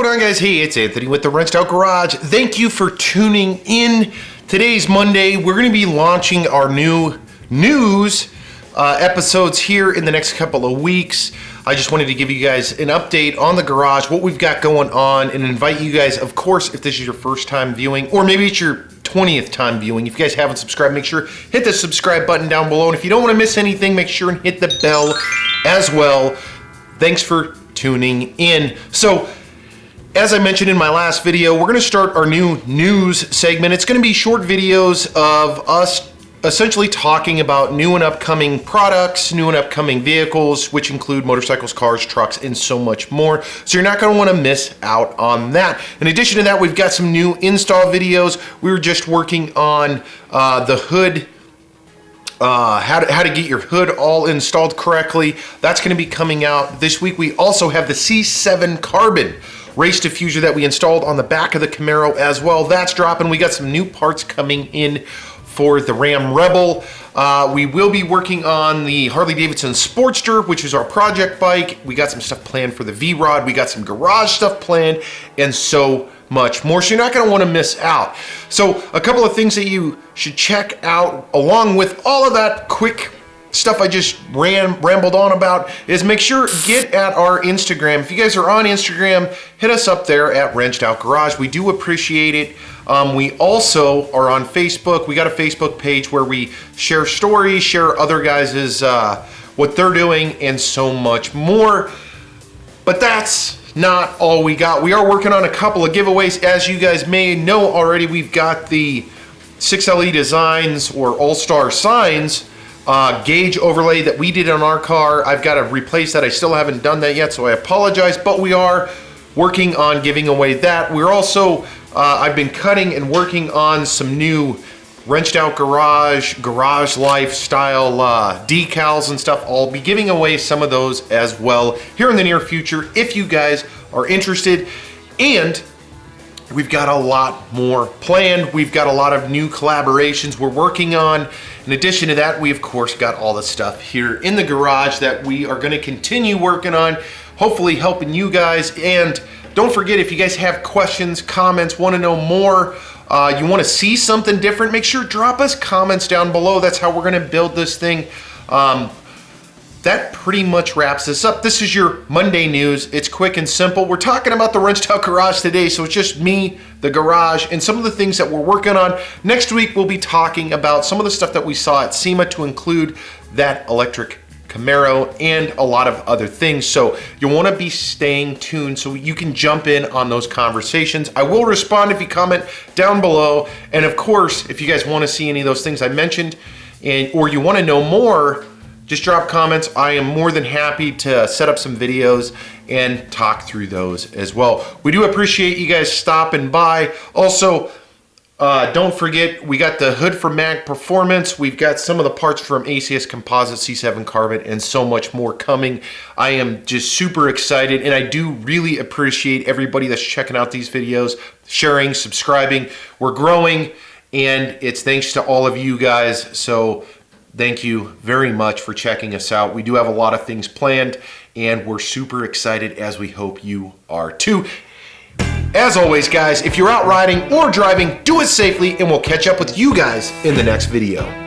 going on, guys? Hey, it's Anthony with the Wrenched Out Garage. Thank you for tuning in. Today's Monday. We're going to be launching our new news episodes here in the next couple of weeks. I just wanted to give you guys an update on the garage, what we've got going on, and invite you guys, of course, if this is your first time viewing, or maybe it's your 20th time viewing. If you guys haven't subscribed, make sure hit the subscribe button down below. And if you don't want to miss anything, make sure and hit the bell as well. Thanks for tuning in. So, as I mentioned in my last video, we're going to start our new news segment. It's going to be short videos of us essentially talking about new and upcoming products, new and upcoming vehicles, which include motorcycles, cars, trucks, and so much more. So you're not going to want to miss out on that. In addition to that, we've got some new install videos. We were just working on the hood, how to get your hood all installed correctly. That's going to be coming out this week. We also have the C7 Carbon race diffuser that we installed on the back of the Camaro as well. That's dropping. We got some new parts coming in for the Ram Rebel. We will be working on the Harley-Davidson Sportster, which is our project bike. We got some stuff planned for the Vrod. We got some garage stuff planned, and so much more. So you're not going to want to miss out. So a couple of things that you should check out along with all of that quick stuff I just rambled on about is make sure get at our Instagram. If you guys are on Instagram, hit us up there at Wrenched Out Garage. We do appreciate it. We also are on Facebook. We got a Facebook page where we share stories, share other guys' what they're doing, and so much more. But that's not all we got. We are working on a couple of giveaways. As you guys may know already, we've got the 6LE Designs or All-Star Signs gauge overlay that we did on our car. I've got to replace that. I still haven't done that yet, so I apologize, but we are working on giving away that. We're also, I've been cutting and working on some new Wrenched Out Garage lifestyle decals and stuff. I'll be giving away some of those as well here in the near future if you guys are interested. And we've got a lot more planned. We've got a lot of new collaborations we're working on. In addition to that, we of course got all the stuff here in the garage that we are going to continue working on, hopefully helping you guys. And don't forget, if you guys have questions, comments, want to know more, you want to see something different, make sure drop us comments down below. That's how we're going to build this thing. That pretty much wraps this up. This is your Monday news. It's quick and simple. We're talking about the Wrenched Out Garage today, so it's just me, the garage, and some of the things that we're working on. Next week, we'll be talking about some of the stuff that we saw at SEMA, to include that electric Camaro and a lot of other things. So you'll want to be staying tuned so you can jump in on those conversations. I will respond if you comment down below. And of course, if you guys want to see any of those things I mentioned, or you want to know more, just drop comments. I am more than happy to set up some videos and talk through those as well. We do appreciate you guys stopping by. Also, don't forget, we got the hood from Mag Performance. We've got some of the parts from ACS Composite, C7 Carbon, and so much more coming. I am just super excited, and I do really appreciate everybody that's checking out these videos, sharing, subscribing. We're growing, and it's thanks to all of you guys. So thank you very much for checking us out. We do have a lot of things planned, and we're super excited, as we hope you are too. As always, guys, if you're out riding or driving, do it safely, and we'll catch up with you guys in the next video.